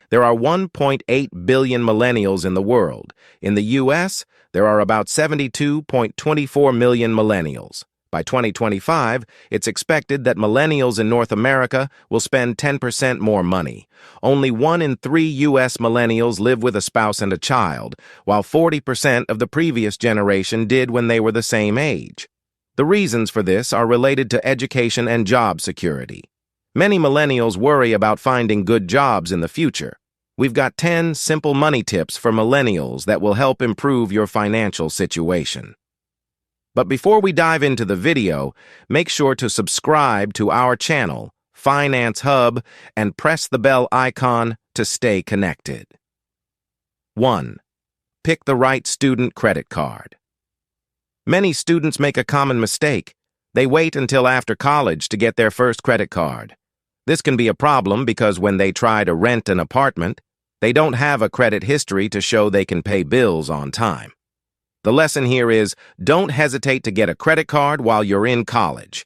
There are 1.8 billion millennials in the world. In the U.S., there are about 72.24 million millennials. By 2025, it's expected that millennials in North America will spend 10% more money. Only 1 in 3 U.S. millennials live with a spouse and a child, while 40% of the previous generation did when they were the same age. The reasons for this are related to education and job security. Many millennials worry about finding good jobs in the future. We've got 10 simple money tips for millennials that will help improve your financial situation. But before we dive into the video, make sure to subscribe to our channel, Finance Hub, and press the bell icon to stay connected. 1. Pick the right student credit card. Many students make a common mistake. They wait until after college to get their first credit card. This can be a problem because when they try to rent an apartment, they don't have a credit history to show they can pay bills on time. The lesson here is, don't hesitate to get a credit card while you're in college.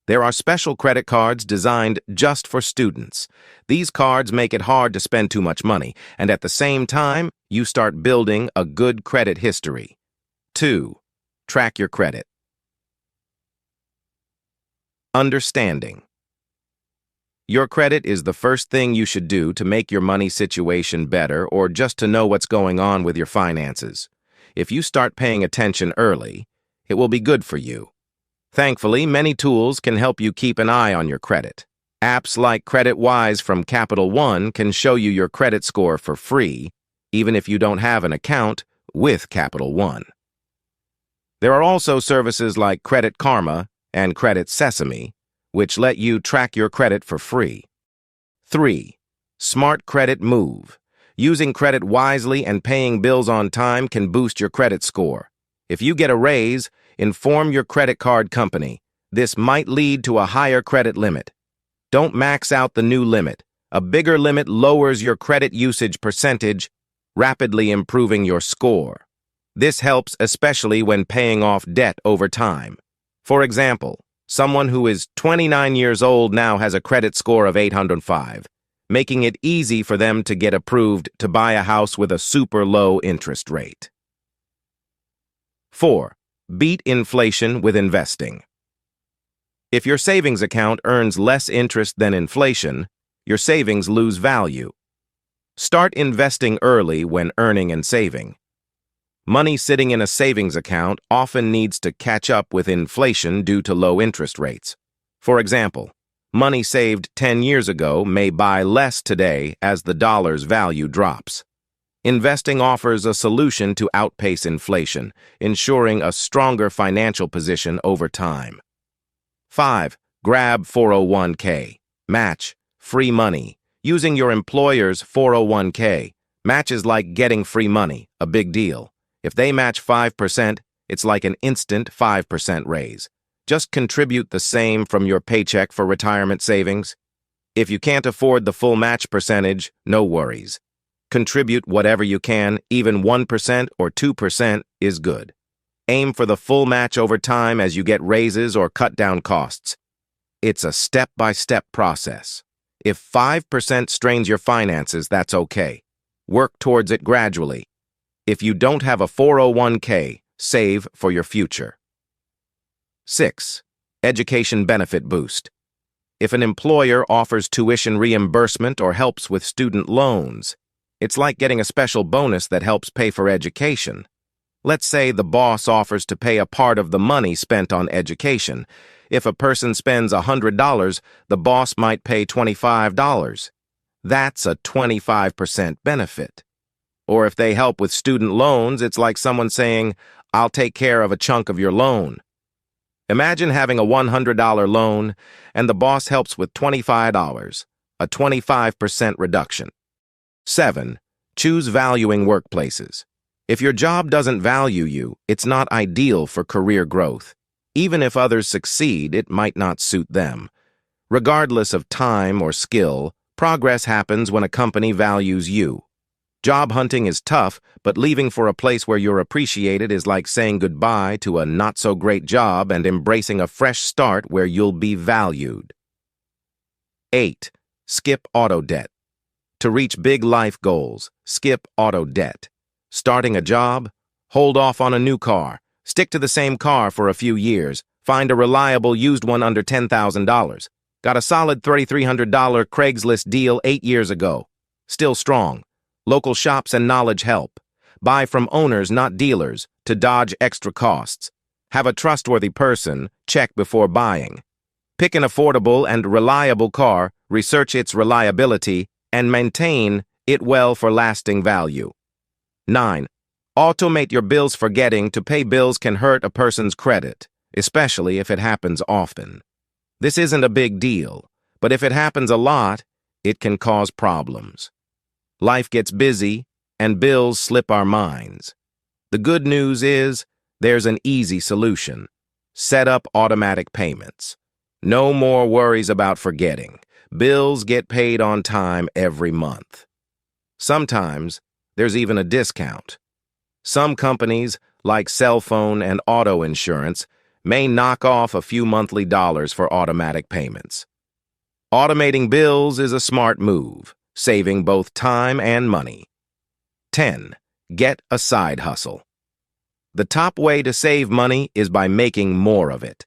There are special credit cards designed just for students. These cards make it hard to spend too much money, and at the same time, you start building a good credit history. 2. Track your credit. Understanding. Your credit is the first thing you should do to make your money situation better or just to know what's going on with your finances. If you start paying attention early, it will be good for you. Thankfully, many tools can help you keep an eye on your credit. Apps like CreditWise from Capital One can show you your credit score for free, even if you don't have an account with Capital One. There are also services like Credit Karma and Credit Sesame, which let you track your credit for free. 3. Smart credit move. Using credit wisely and paying bills on time can boost your credit score. If you get a raise, inform your credit card company. This might lead to a higher credit limit. Don't max out the new limit. A bigger limit lowers your credit usage percentage, rapidly improving your score. This helps especially when paying off debt over time. For example, someone who is 29 years old now has a credit score of 805, making it easy for them to get approved to buy a house with a super low interest rate. 4. Beat inflation with investing. If your savings account earns less interest than inflation, your savings lose value. Start investing early when earning and saving. Money sitting in a savings account often needs to catch up with inflation due to low interest rates. For example, money saved 10 years ago may buy less today as the dollar's value drops. Investing offers a solution to outpace inflation, ensuring a stronger financial position over time. 5. Grab 401k. Match. Free money. Using your employer's 401k. Match is like getting free money, a big deal. If they match 5%, it's like an instant 5% raise. Just contribute the same from your paycheck for retirement savings. If you can't afford the full match percentage, no worries. Contribute whatever you can, even 1% or 2% is good. Aim for the full match over time as you get raises or cut down costs. It's a step-by-step process. If 5% strains your finances, that's okay. Work towards it gradually. If you don't have a 401k, save for your future. 6. Education benefit boost. If an employer offers tuition reimbursement or helps with student loans, it's like getting a special bonus that helps pay for education. Let's say the boss offers to pay a part of the money spent on education. If a person spends $100, the boss might pay $25. That's a 25% benefit. Or if they help with student loans, it's like someone saying, "I'll take care of a chunk of your loan." Imagine having a $100 loan and the boss helps with $25, a 25% reduction. 7. Choose valuing workplaces. If your job doesn't value you, it's not ideal for career growth. Even if others succeed, it might not suit them. Regardless of time or skill, progress happens when a company values you. Job hunting is tough, but leaving for a place where you're appreciated is like saying goodbye to a not-so-great job and embracing a fresh start where you'll be valued. 8. Skip auto debt. To reach big life goals, skip auto debt. Starting a job? Hold off on a new car. Stick to the same car for a few years. Find a reliable used one under $10,000. Got a solid $3,300 Craigslist deal 8 years ago. Still strong. Local shops and knowledge help. Buy from owners, not dealers, to dodge extra costs. Have a trustworthy person, check before buying. Pick an affordable and reliable car, research its reliability, and maintain it well for lasting value. 9. Automate your bills. Forgetting to pay bills can hurt a person's credit, especially if it happens often. This isn't a big deal, but if it happens a lot, it can cause problems. Life gets busy, and bills slip our minds. The good news is, there's an easy solution. Set up automatic payments. No more worries about forgetting. Bills get paid on time every month. Sometimes, there's even a discount. Some companies, like cell phone and auto insurance, may knock off a few monthly dollars for automatic payments. Automating bills is a smart move, saving both time and money. 10. Get a side hustle. The top way to save money is by making more of it.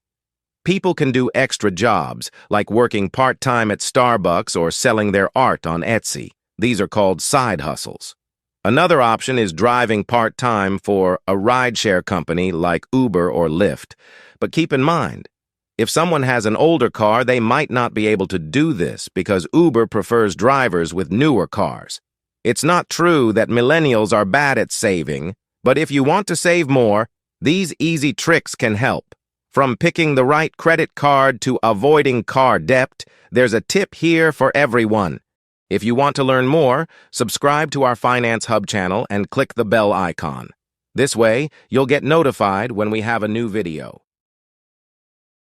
People can do extra jobs, like working part-time at Starbucks or selling their art on Etsy. These are called side hustles. Another option is driving part-time for a rideshare company like Uber or Lyft. But keep in mind, if someone has an older car, they might not be able to do this because Uber prefers drivers with newer cars. It's not true that millennials are bad at saving, but if you want to save more, these easy tricks can help. From picking the right credit card to avoiding car debt, there's a tip here for everyone. If you want to learn more, subscribe to our Finance Hub channel and click the bell icon. This way, you'll get notified when we have a new video.